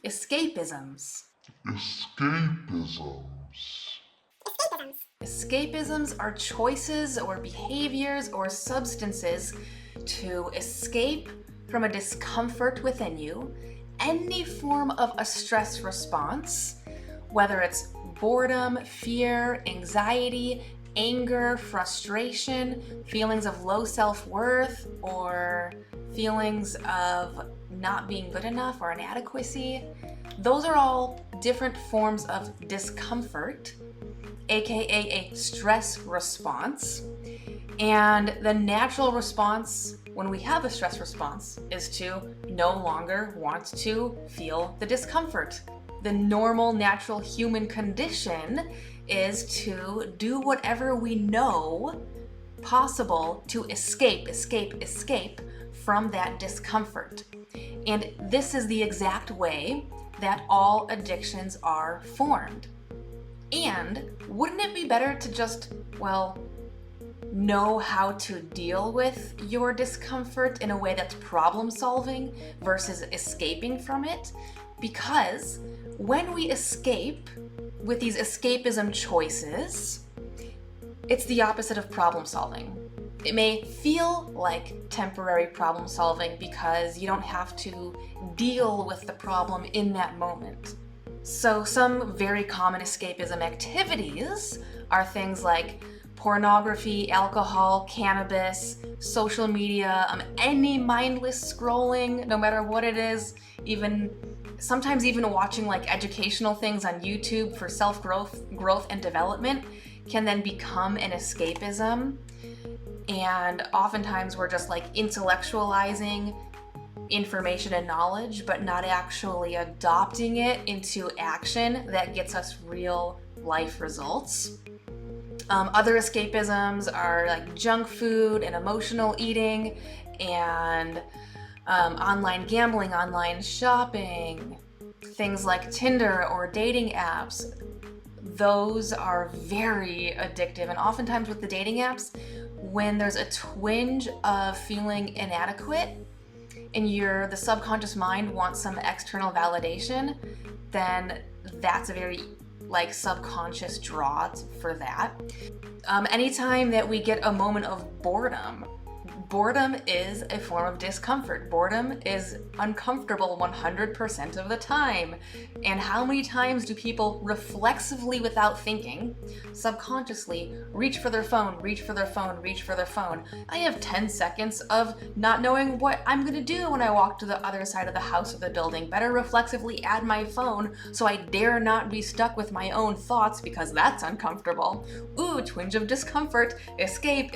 Escapisms. Escapisms. Escapisms are choices or behaviors or substances to escape from a discomfort within you, any form of a stress response, whether it's boredom, fear, anxiety, anger, frustration, feelings of low self-worth, or feelings of not being good enough or inadequacy. Those are all different forms of discomfort, aka a stress response. And the natural response when we have a stress response is to no longer want to feel the discomfort. The normal, natural human condition is to do whatever we know possible to escape from that discomfort. And this is the exact way that all addictions are formed. And wouldn't it be better to just, know how to deal with your discomfort in a way that's problem solving versus escaping from it? Because when we escape with these escapism choices, it's the opposite of problem solving. It may feel like temporary problem solving because you don't have to deal with the problem in that moment. So some very common escapism activities are things like pornography, alcohol, cannabis, social media, any mindless scrolling, no matter what it is, sometimes even watching like educational things on YouTube for growth and development can then become an escapism. And oftentimes we're just like intellectualizing information and knowledge, but not actually adopting it into action that gets us real life results. Other escapisms are like junk food and emotional eating and online gambling, online shopping, things like Tinder or dating apps. Those are very addictive, and oftentimes with the dating apps, when there's a twinge of feeling inadequate and the subconscious mind wants some external validation, then that's a very subconscious draw for that. Anytime that we get a moment of boredom is a form of discomfort. Boredom is uncomfortable 100% of the time. And how many times do people reflexively, without thinking, subconsciously reach for their phone? I have 10 seconds of not knowing what I'm going to do when I walk to the other side of the house or the building. Better reflexively add my phone so I dare not be stuck with my own thoughts because that's uncomfortable. Ooh, twinge of discomfort. Escape.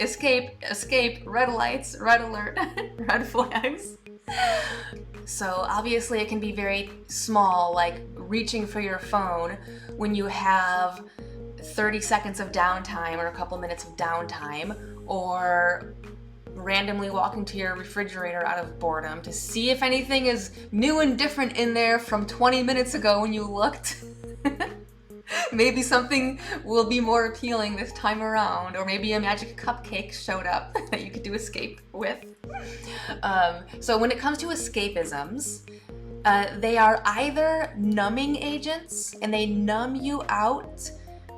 Red lights, red alert, red flags. So obviously it can be very small, like reaching for your phone when you have 30 seconds of downtime or a couple minutes of downtime, or randomly walking to your refrigerator out of boredom to see if anything is new and different in there from 20 minutes ago when you looked. Maybe something will be more appealing this time around, or maybe a magic cupcake showed up that you could do escape with. So when it comes to escapisms, they are either numbing agents, and they numb you out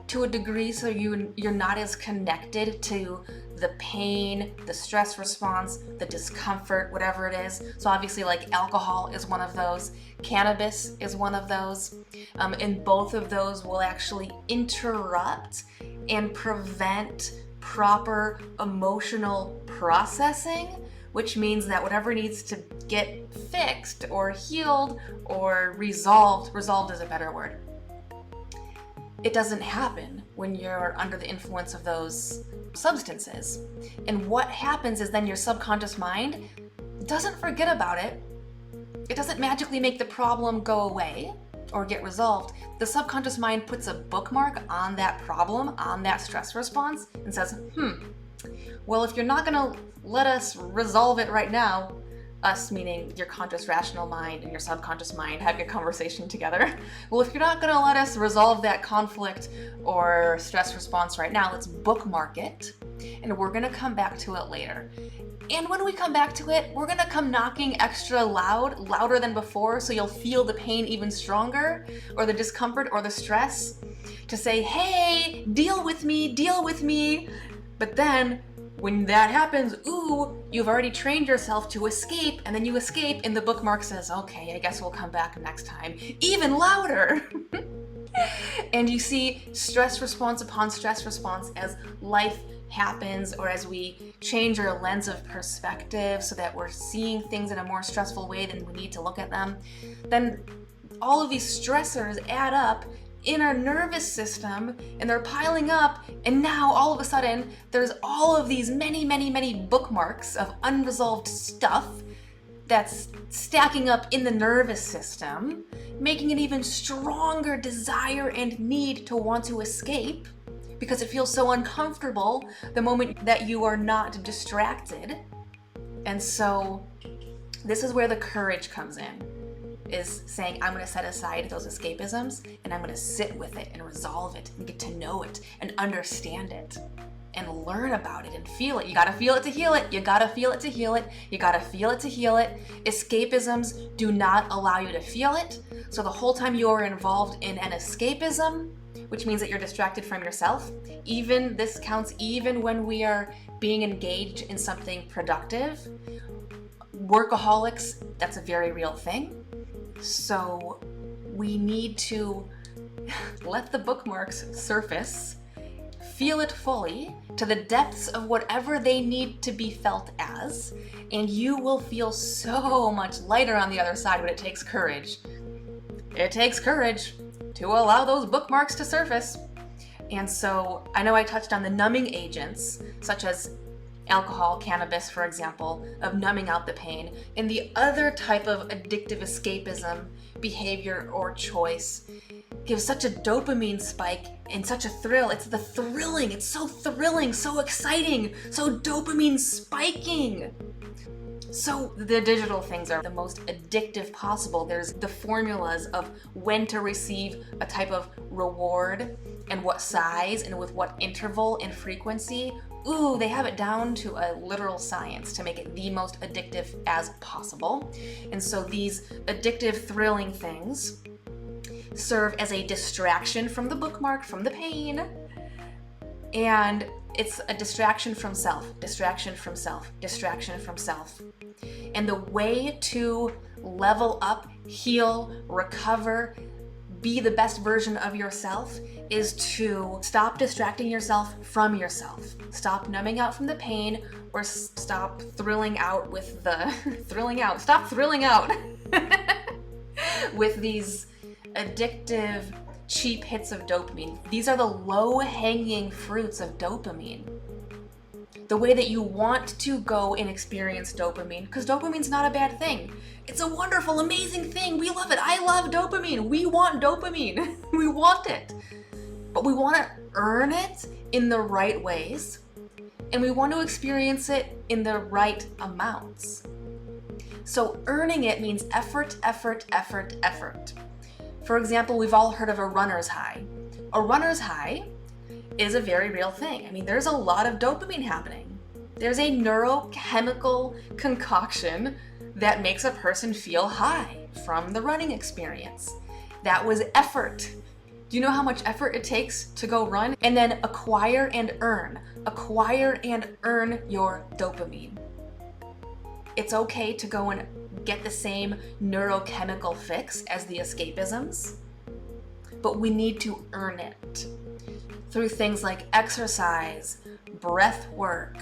to a degree so you're not as connected to the pain, the stress response, the discomfort, whatever it is. So obviously like alcohol is one of those, cannabis is one of those, and both of those will actually interrupt and prevent proper emotional processing, which means that whatever needs to get fixed or healed or resolved is a better word, it doesn't happen when you're under the influence of those substances. And what happens is then your subconscious mind doesn't forget about it. It doesn't magically make the problem go away or get resolved. The subconscious mind puts a bookmark on that problem, on that stress response, and says, well, if you're not gonna let us resolve it right now, us meaning your conscious rational mind and your subconscious mind having a conversation together. Well, if you're not gonna let us resolve that conflict or stress response right now, let's bookmark it and we're gonna come back to it later. And when we come back to it, we're gonna come knocking extra loud, louder than before, so you'll feel the pain even stronger, or the discomfort or the stress, to say, hey, deal with me, deal with me. But then, when that happens, ooh, you've already trained yourself to escape, and then you escape, and the bookmark says, okay, I guess we'll come back next time, even louder. And you see stress response upon stress response as life happens, or as we change our lens of perspective so that we're seeing things in a more stressful way than we need to look at them. Then all of these stressors add up in our nervous system, and they're piling up, and now all of a sudden there's all of these many bookmarks of unresolved stuff that's stacking up in the nervous system, making an even stronger desire and need to want to escape, because it feels so uncomfortable the moment that you are not distracted. And so this is where the courage comes in, is saying, I'm going to set aside those escapisms, and I'm going to sit with it and resolve it and get to know it and understand it and learn about it and feel it. You got to feel it to heal it. You got to feel it to heal it. You got to feel it to heal it. Escapisms do not allow you to feel it. So the whole time you are involved in an escapism, which means that you're distracted from yourself, even this counts even when we are being engaged in something productive. Workaholics, that's a very real thing. So we need to let the bookmarks surface, feel it fully to the depths of whatever they need to be felt as, and you will feel so much lighter on the other side. But it takes courage. It takes courage to allow those bookmarks to surface. And so I know I touched on the numbing agents, such as alcohol, cannabis, for example, of numbing out the pain, and the other type of addictive escapism, behavior or choice, gives such a dopamine spike and such a thrill. It's the thrilling, it's so thrilling, so exciting, so dopamine spiking. So the digital things are the most addictive possible. There's the formulas of when to receive a type of reward and what size and with what interval and frequency. Ooh, they have it down to a literal science to make it the most addictive as possible. And so these addictive, thrilling things serve as a distraction from the bookmark, from the pain, and it's a distraction from self, distraction from self, distraction from self. And the way to level up, heal, recover, be the best version of yourself is to stop distracting yourself from yourself. Stop numbing out from the pain, or stop thrilling out with the stop thrilling out with these addictive, cheap hits of dopamine. These are the low-hanging fruits of dopamine. The way that you want to go and experience dopamine, because dopamine's not a bad thing. It's a wonderful, amazing thing. We love it. I love dopamine. We want dopamine. We want it. But we want to earn it in the right ways, and we want to experience it in the right amounts. So earning it means effort, effort, effort, effort. For example, we've all heard of a runner's high. A runner's high is a very real thing. I mean, there's a lot of dopamine happening. There's a neurochemical concoction that makes a person feel high from the running experience. That was effort. Do you know how much effort it takes to go run? And then acquire and earn your dopamine. It's okay to go and get the same neurochemical fix as the escapisms, but we need to earn it through things like exercise, breath work,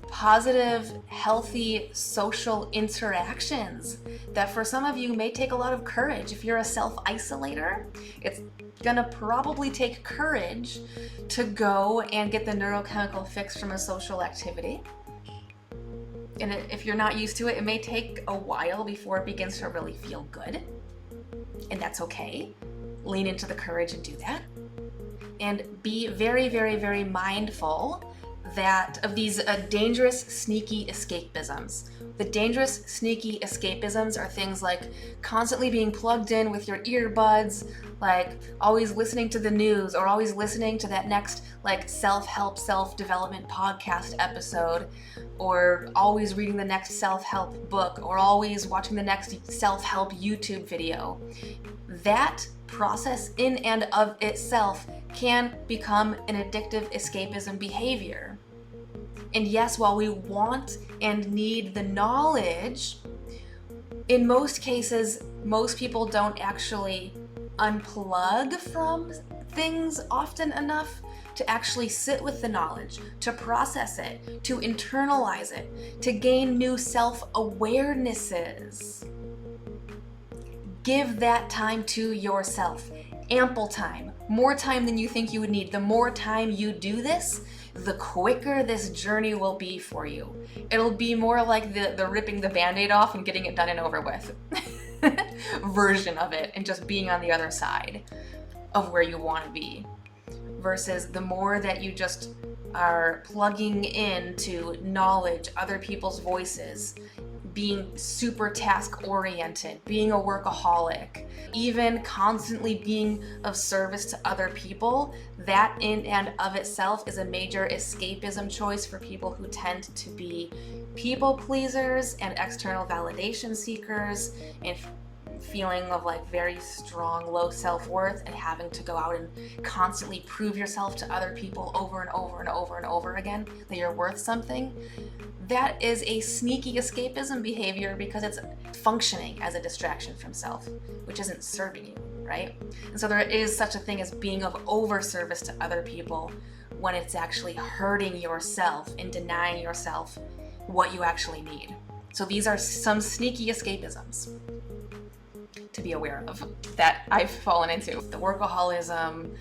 positive, healthy social interactions that for some of you may take a lot of courage. If you're a self-isolator, it's gonna probably take courage to go and get the neurochemical fix from a social activity. And if you're not used to it, it may take a while before it begins to really feel good. And that's okay. Lean into the courage and do that. And be very, very, very mindful of these dangerous, sneaky escapisms. The dangerous, sneaky escapisms are things like constantly being plugged in with your earbuds, like always listening to the news or always listening to that next like self-help, self-development podcast episode, or always reading the next self-help book, or always watching the next self-help YouTube video. That process in and of itself can become an addictive escapism behavior. And yes, while we want and need the knowledge, in most cases, most people don't actually unplug from things often enough to actually sit with the knowledge, to process it, to internalize it, to gain new self-awarenesses. Give that time to yourself. Ample time. More time than you think you would need. The more time you do this, the quicker this journey will be for you. It'll be more like the ripping the Band-Aid off and getting it done and over with version of it, and just being on the other side of where you want to be. Versus the more that you just are plugging into knowledge, other people's voices, being super task oriented, being a workaholic, even constantly being of service to other people, that in and of itself is a major escapism choice for people who tend to be people pleasers and external validation seekers, and feeling of like very strong low self-worth and having to go out and constantly prove yourself to other people over and over and over and over again that you're worth something. That is a sneaky escapism behavior because it's functioning as a distraction from self, which isn't serving you, right? And so there is such a thing as being of over service to other people when it's actually hurting yourself and denying yourself what you actually need. So these are some sneaky escapisms to be aware of that I've fallen into. The workaholism,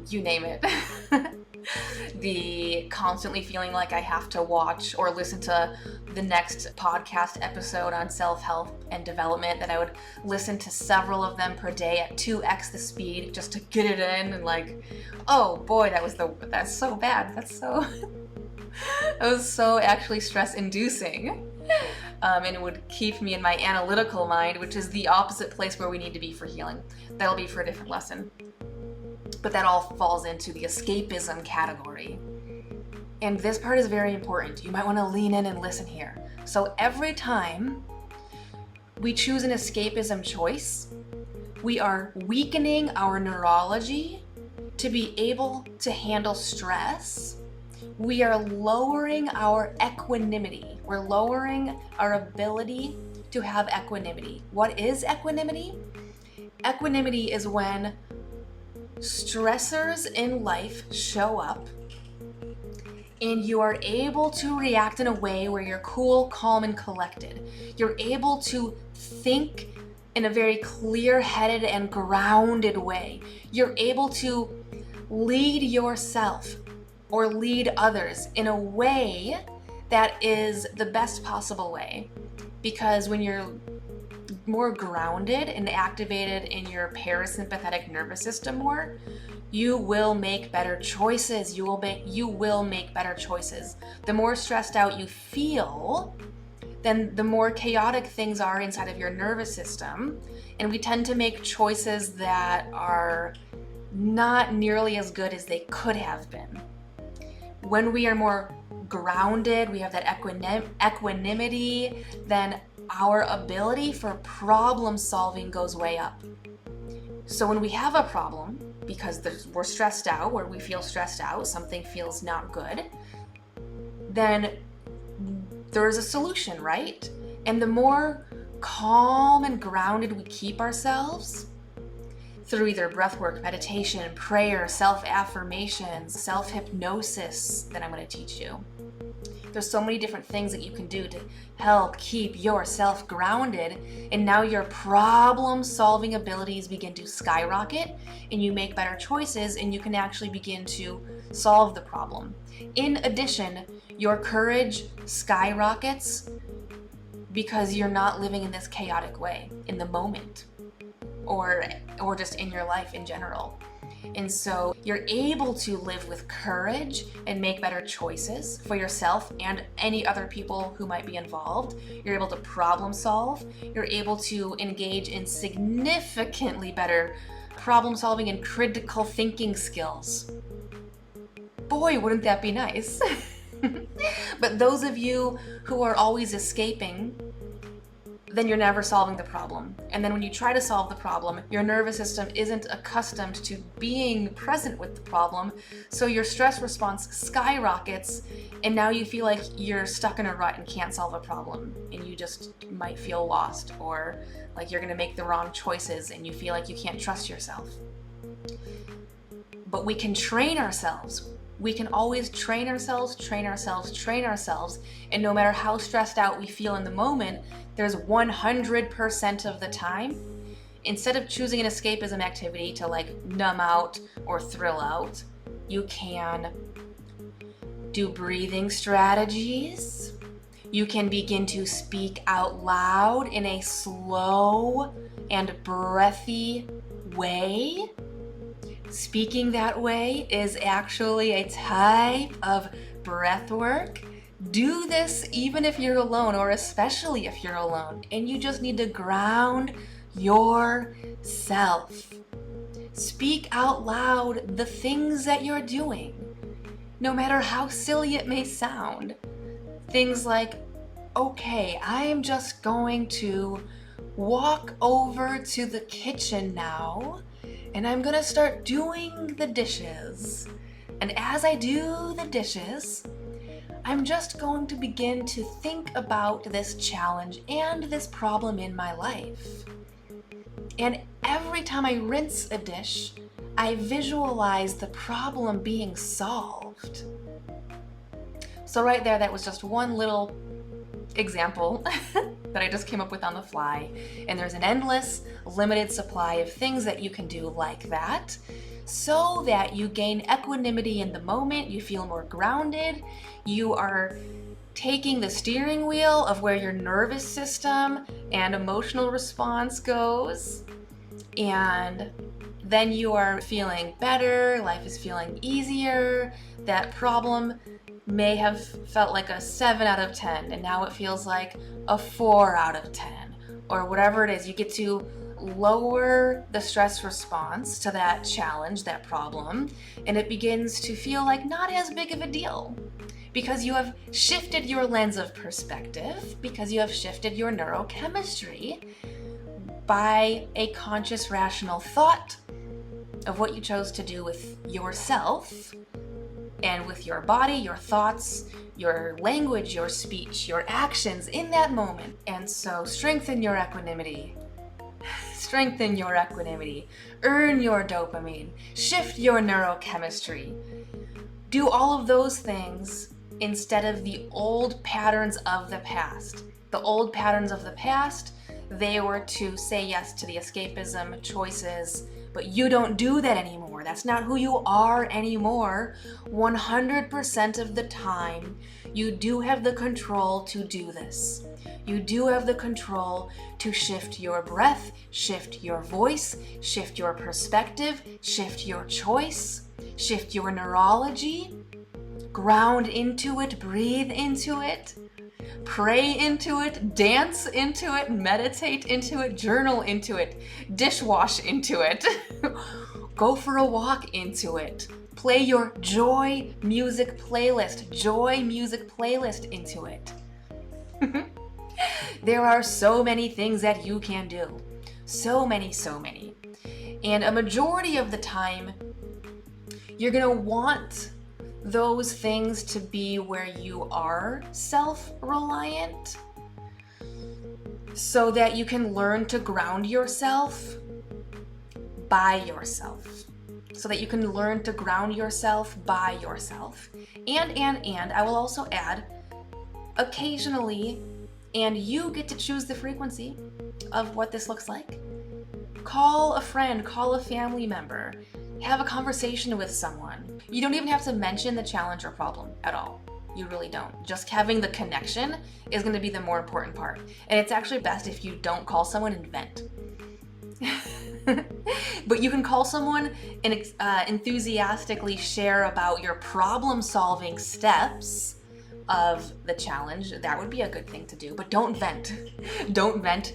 you name it. The constantly feeling like I have to watch or listen to the next podcast episode on self-help and development, that I would listen to several of them per day at 2x the speed just to get it in, and like, oh boy, that's so bad. That was so actually stress inducing. And it would keep me in my analytical mind, which is the opposite place where we need to be for healing. That'll be for a different lesson. But that all falls into the escapism category. And this part is very important. You might want to lean in and listen here. So every time we choose an escapism choice, we are weakening our neurology to be able to handle stress. We are lowering our equanimity. We're lowering our ability to have equanimity. What is equanimity? Equanimity is when stressors in life show up and you are able to react in a way where you're cool, calm, and collected. You're able to think in a very clear-headed and grounded way. You're able to lead yourself or lead others in a way that is the best possible way. Because when you're more grounded and activated in your parasympathetic nervous system more, you will make better choices. You will make better choices. The more stressed out you feel, then the more chaotic things are inside of your nervous system, and we tend to make choices that are not nearly as good as they could have been. When we are more grounded, we have that equanimity, then our ability for problem solving goes way up. So when we have a problem, because we're stressed out, or we feel stressed out, something feels not good, then there's a solution, right? And the more calm and grounded we keep ourselves through either breathwork, meditation, prayer, self-affirmations, self-hypnosis that I'm going to teach you. There's so many different things that you can do to help keep yourself grounded, and now your problem-solving abilities begin to skyrocket, and you make better choices, and you can actually begin to solve the problem. In addition, your courage skyrockets because you're not living in this chaotic way in the moment, or just in your life in general. And so you're able to live with courage and make better choices for yourself and any other people who might be involved. You're able to problem solve. You're able to engage in significantly better problem solving and critical thinking skills. Boy, wouldn't that be nice? But those of you who are always escaping, then you're never solving the problem. And then when you try to solve the problem, your nervous system isn't accustomed to being present with the problem, so your stress response skyrockets, and now you feel like you're stuck in a rut and can't solve a problem, and you just might feel lost, or like you're gonna make the wrong choices and you feel like you can't trust yourself. But we can train ourselves. We can always train ourselves, and no matter how stressed out we feel in the moment, there's 100% of the time, instead of choosing an escapism activity to like numb out or thrill out, you can do breathing strategies. You can begin to speak out loud in a slow and breathy way. Speaking that way is actually a type of breath work. Do this even if you're alone, or especially if you're alone, and you just need to ground yourself. Speak out loud the things that you're doing, no matter how silly it may sound. Things like, okay, I'm just going to walk over to the kitchen now, and I'm gonna start doing the dishes. And as I do the dishes, I'm just going to begin to think about this challenge and this problem in my life. And every time I rinse a dish, I visualize the problem being solved. So right there, that was just one little example that I just came up with on the fly. And there's an endless, limited supply of things that you can do like that, so that you gain equanimity in the moment, you feel more grounded, you are taking the steering wheel of where your nervous system and emotional response goes, and then you are feeling better, life is feeling easier. That problem may have felt like a 7 out of 10, and now it feels like a 4 out of 10, or whatever it is. You get to lower the stress response to that challenge, that problem, and it begins to feel like not as big of a deal, because you have shifted your lens of perspective, because you have shifted your neurochemistry by a conscious, rational thought of what you chose to do with yourself and with your body, your thoughts, your language, your speech, your actions in that moment. And so strengthen your equanimity. Strengthen your equanimity. Earn your dopamine. Shift your neurochemistry. Do all of those things instead of the old patterns of the past. The old patterns of the past, they were to say yes to the escapism choices, but you don't do that anymore. That's not who you are anymore. 100% of the time, you do have the control to do this. You do have the control to shift your breath, shift your voice, shift your perspective, shift your choice, shift your neurology, ground into it, breathe into it, pray into it, dance into it, meditate into it, journal into it, dishwash into it, go for a walk into it, play your joy music playlist into it. There are so many things that you can do. So many. And a majority of the time, you're gonna want those things to be where you are self-reliant, so that you can learn to ground yourself by yourself. And I will also add, occasionally, and you get to choose the frequency of what this looks like. Call a friend, call a family member, have a conversation with someone. You don't even have to mention the challenge or problem at all. You really don't. Just having the connection is going to be the more important part. And it's actually best if you don't call someone and vent. But you can call someone and enthusiastically share about your problem-solving steps of the challenge. That would be a good thing to do, but don't vent. Don't vent.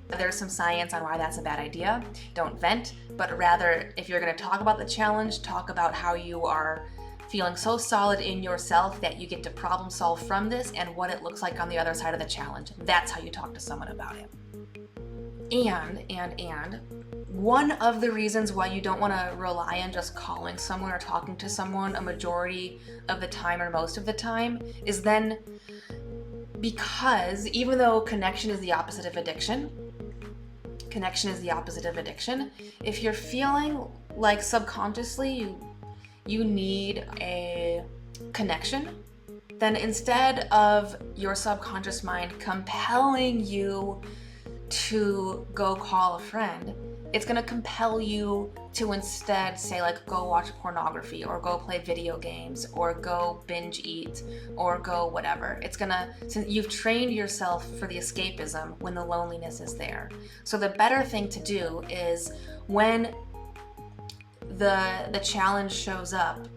There's some science on why that's a bad idea. Don't vent, but rather, if you're going to talk about the challenge, talk about how you are feeling so solid in yourself that you get to problem solve from this and what it looks like on the other side of the challenge. That's how you talk to someone about it. And one of the reasons why you don't want to rely on just calling someone or talking to someone a majority of the time or most of the time is then because even though connection is the opposite of addiction, if you're feeling like subconsciously you need a connection, then instead of your subconscious mind compelling you to go call a friend, it's going to compel you to instead say, like, go watch pornography or go play video games or go binge eat or go whatever. It's going to, since you've trained yourself for the escapism when the loneliness is there. So the better thing to do is when the challenge shows up,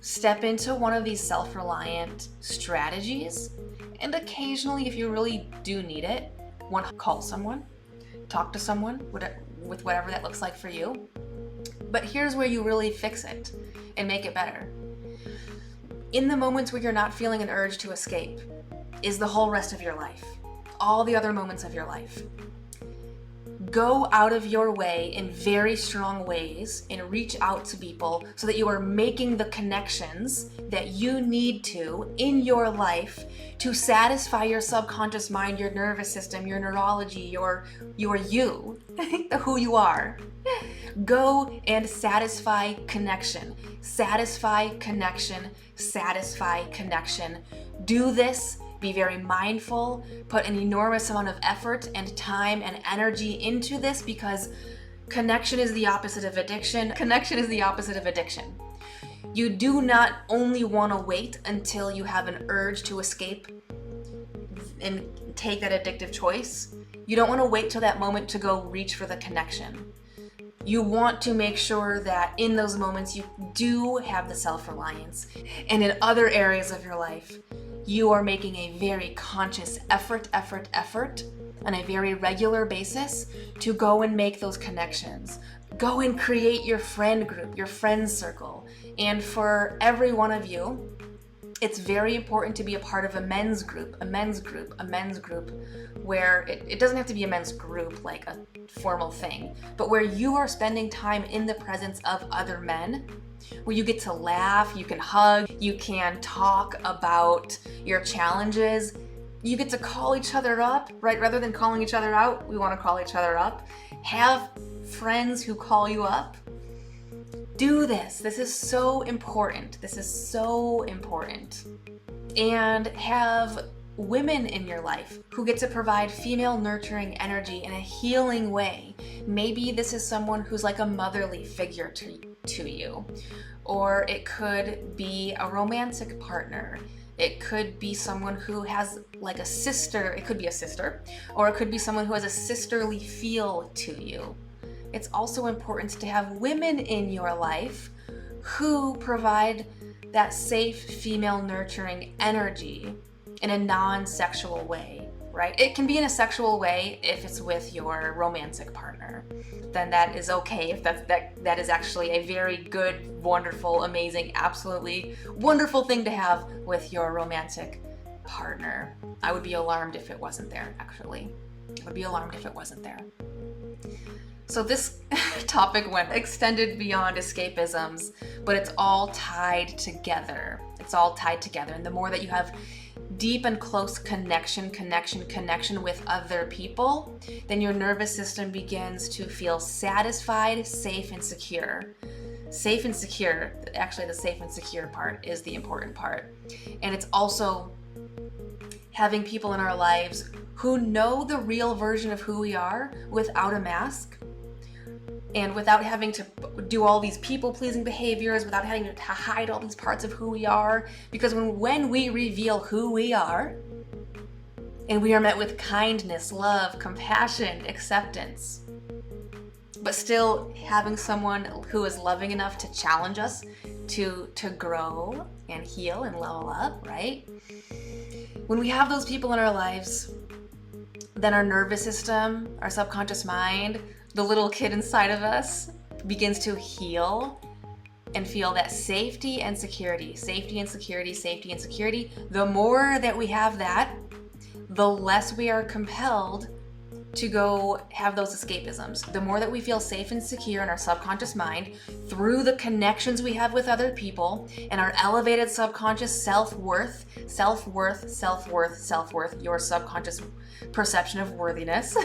step into one of these self-reliant strategies, and occasionally, if you really do need it, call someone, talk to someone with whatever that looks like for you. But here's where you really fix it and make it better. In the moments where you're not feeling an urge to escape is the whole rest of your life, all the other moments of your life. Go out of your way in very strong ways and reach out to people so that you are making the connections that you need to in your life to satisfy your subconscious mind, your nervous system, your neurology, your you, who you are. Go and satisfy connection. Satisfy connection. Satisfy connection. Do this. Be very mindful, put an enormous amount of effort and time and energy into this because connection is the opposite of addiction. Connection is the opposite of addiction. You do not only want to wait until you have an urge to escape and take that addictive choice. You don't want to wait till that moment to go reach for the connection. You want to make sure that in those moments you do have the self-reliance, and in other areas of your life, you are making a very conscious effort on a very regular basis to go and make those connections. Go and create your friend group, your friends circle. And for every one of you, it's very important to be a part of a men's group, where it doesn't have to be a men's group like a formal thing, but where you are spending time in the presence of other men, where you get to laugh, you can hug, you can talk about your challenges, you get to call each other up, right? Rather than calling each other out, we want to call each other up. Have friends who call you up. Do this. This is so important. And have women in your life who get to provide female nurturing energy in a healing way. Maybe this is someone who's like a motherly figure to you, or it could be a romantic partner. It could be someone who has like a sister. It could be a sister, or it could be someone who has a sisterly feel to you. It's also important to have women in your life who provide that safe female nurturing energy in a non-sexual way, right? It can be in a sexual way if it's with your romantic partner. Then that is okay. If that is actually a very good, wonderful, amazing, absolutely wonderful thing to have with your romantic partner. I would be alarmed if it wasn't there, actually. I would be alarmed if it wasn't there. So this topic went extended beyond escapisms, but it's all tied together. And the more that you have deep and close connection with other people, then your nervous system begins to feel satisfied, safe, and secure. Safe and secure, actually the safe and secure part is the important part. And it's also having people in our lives who know the real version of who we are without a mask, and without having to do all these people-pleasing behaviors, without having to hide all these parts of who we are. Because when we reveal who we are, and we are met with kindness, love, compassion, acceptance, but still having someone who is loving enough to challenge us to grow and heal and level up, right? When we have those people in our lives, then our nervous system, our subconscious mind, the little kid inside of us begins to heal and feel that safety and security, safety and security, safety and security. The more that we have that, the less we are compelled to go have those escapisms. The more that we feel safe and secure in our subconscious mind through the connections we have with other people and our elevated subconscious self-worth, your subconscious perception of worthiness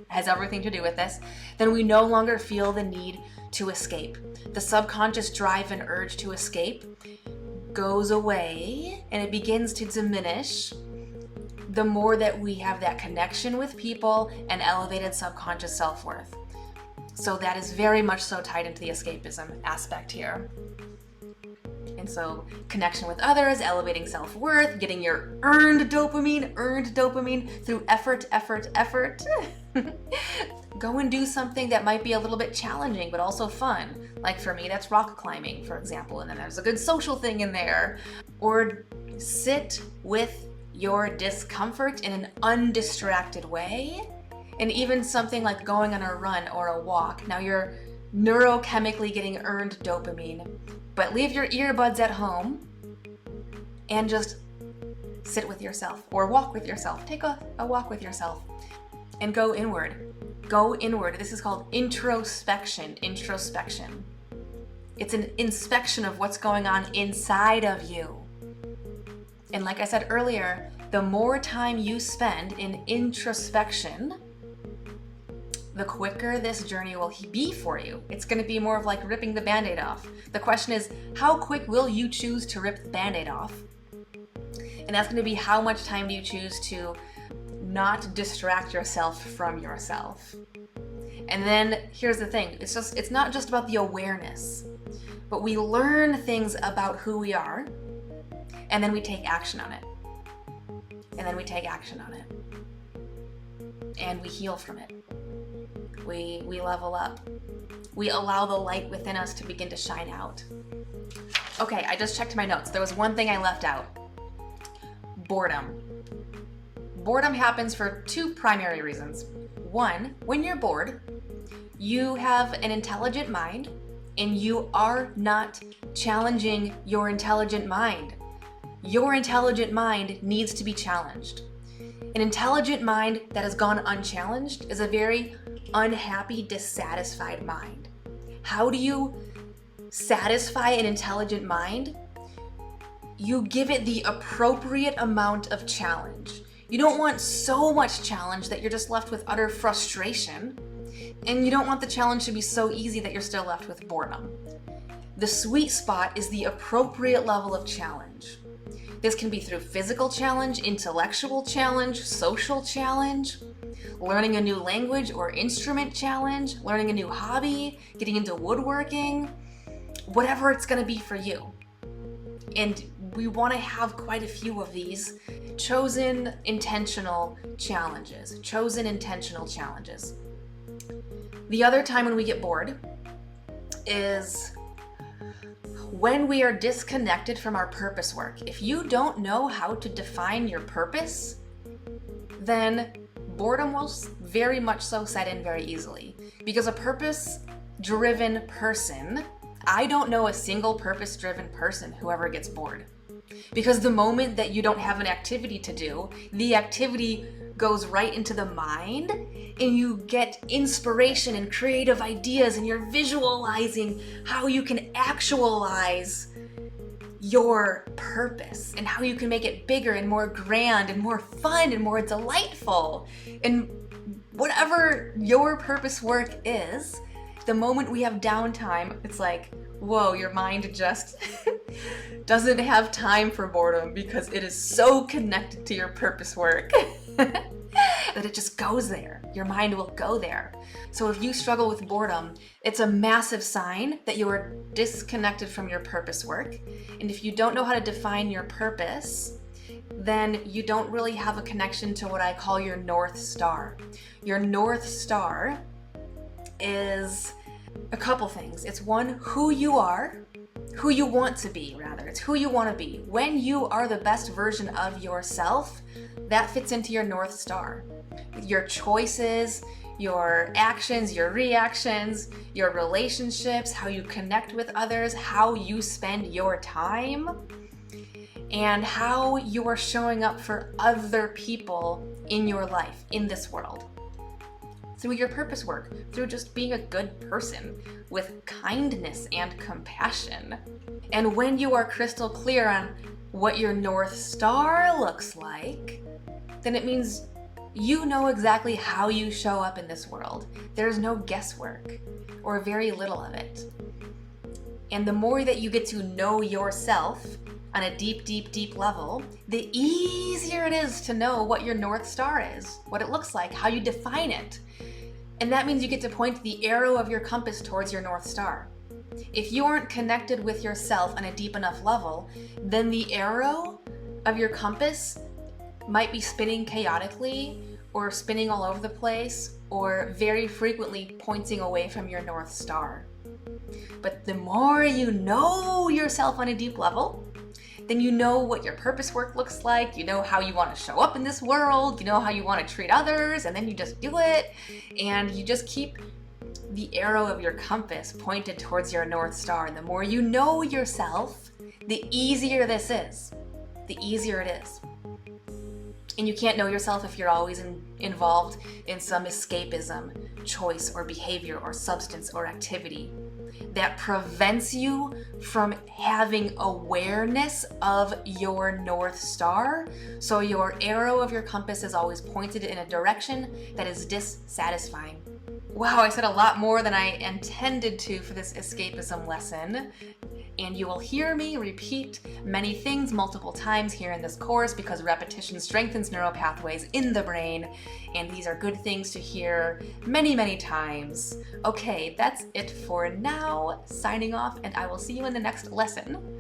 has everything to do with this, then we no longer feel the need to escape. The subconscious drive and urge to escape goes away and it begins to diminish the more that we have that connection with people and elevated subconscious self-worth. So that is very much so tied into the escapism aspect here. And so connection with others, elevating self-worth, getting your earned dopamine through effort. Go and do something that might be a little bit challenging, but also fun. Like for me, that's rock climbing, for example, and then there's a good social thing in there. Or sit with your discomfort in an undistracted way. And even something like going on a run or a walk. Now you're neurochemically getting earned dopamine, but leave your earbuds at home and just sit with yourself or walk with yourself. Take a walk with yourself and go inward. Go inward. This is called introspection. It's an inspection of what's going on inside of you. And like I said earlier, the more time you spend in introspection, the quicker this journey will be for you. It's going to be more of like ripping the Band-Aid off. The question is, how quick will you choose to rip the Band-Aid off? And that's going to be how much time do you choose to not distract yourself from yourself. And then here's the thing, it's not just about the awareness, but we learn things about who we are, and then we take action on it. And then we take action on it. And we heal from it. We level up. We allow the light within us to begin to shine out. Okay, I just checked my notes. There was one thing I left out. Boredom. Boredom happens for two primary reasons. One, when you're bored, you have an intelligent mind and you are not challenging your intelligent mind. Your intelligent mind needs to be challenged. An intelligent mind that has gone unchallenged is a very unhappy, dissatisfied mind. How do you satisfy an intelligent mind? You give it the appropriate amount of challenge. You don't want so much challenge that you're just left with utter frustration, and you don't want the challenge to be so easy that you're still left with boredom. The sweet spot is the appropriate level of challenge. This can be through physical challenge, intellectual challenge, social challenge, learning a new language or instrument challenge, learning a new hobby, getting into woodworking, whatever it's going to be for you. And we want to have quite a few of these chosen intentional challenges. The other time when we get bored is when we are disconnected from our purpose work. If you don't know how to define your purpose, then boredom will very much so set in very easily. Because a purpose-driven person, I don't know a single purpose-driven person who ever gets bored. Because the moment that you don't have an activity to do, the activity goes right into the mind and you get inspiration and creative ideas and you're visualizing how you can actualize your purpose and how you can make it bigger and more grand and more fun and more delightful. And whatever your purpose work is, the moment we have downtime, it's like, whoa, your mind just doesn't have time for boredom because it is so connected to your purpose work that it just goes there. Your mind will go there. So if you struggle with boredom, it's a massive sign that you are disconnected from your purpose work. And if you don't know how to define your purpose, then you don't really have a connection to what I call your North Star. Your North Star is a couple things. It's one, who you are, who you want to be, rather. It's who you want to be. When you are the best version of yourself, that fits into your North Star. Your choices, your actions, your reactions, your relationships, how you connect with others, how you spend your time, and how you are showing up for other people in your life, in this world. Through your purpose work, through just being a good person with kindness and compassion. And when you are crystal clear on what your North Star looks like, then it means you know exactly how you show up in this world. There's no guesswork, or very little of it. And the more that you get to know yourself on a deep, deep, deep level, the easier it is to know what your North Star is, what it looks like, how you define it. And that means you get to point the arrow of your compass towards your North Star. If you aren't connected with yourself on a deep enough level, then the arrow of your compass might be spinning chaotically, or spinning all over the place, or very frequently pointing away from your North Star. But the more you know yourself on a deep level, then you know what your purpose work looks like, you know how you want to show up in this world, you know how you want to treat others, and then you just do it, and you just keep the arrow of your compass pointed towards your North Star. And the more you know yourself, the easier this is. The easier it is. And you can't know yourself if you're always involved in some escapism, choice, or behavior, or substance, or activity that prevents you from having awareness of your North Star. So your arrow of your compass is always pointed in a direction that is dissatisfying. Wow, I said a lot more than I intended to for this escapism lesson. And you will hear me repeat many things multiple times here in this course because repetition strengthens neural pathways in the brain, and these are good things to hear many, many times. Okay, that's it for now. Signing off, and I will see you in the next lesson.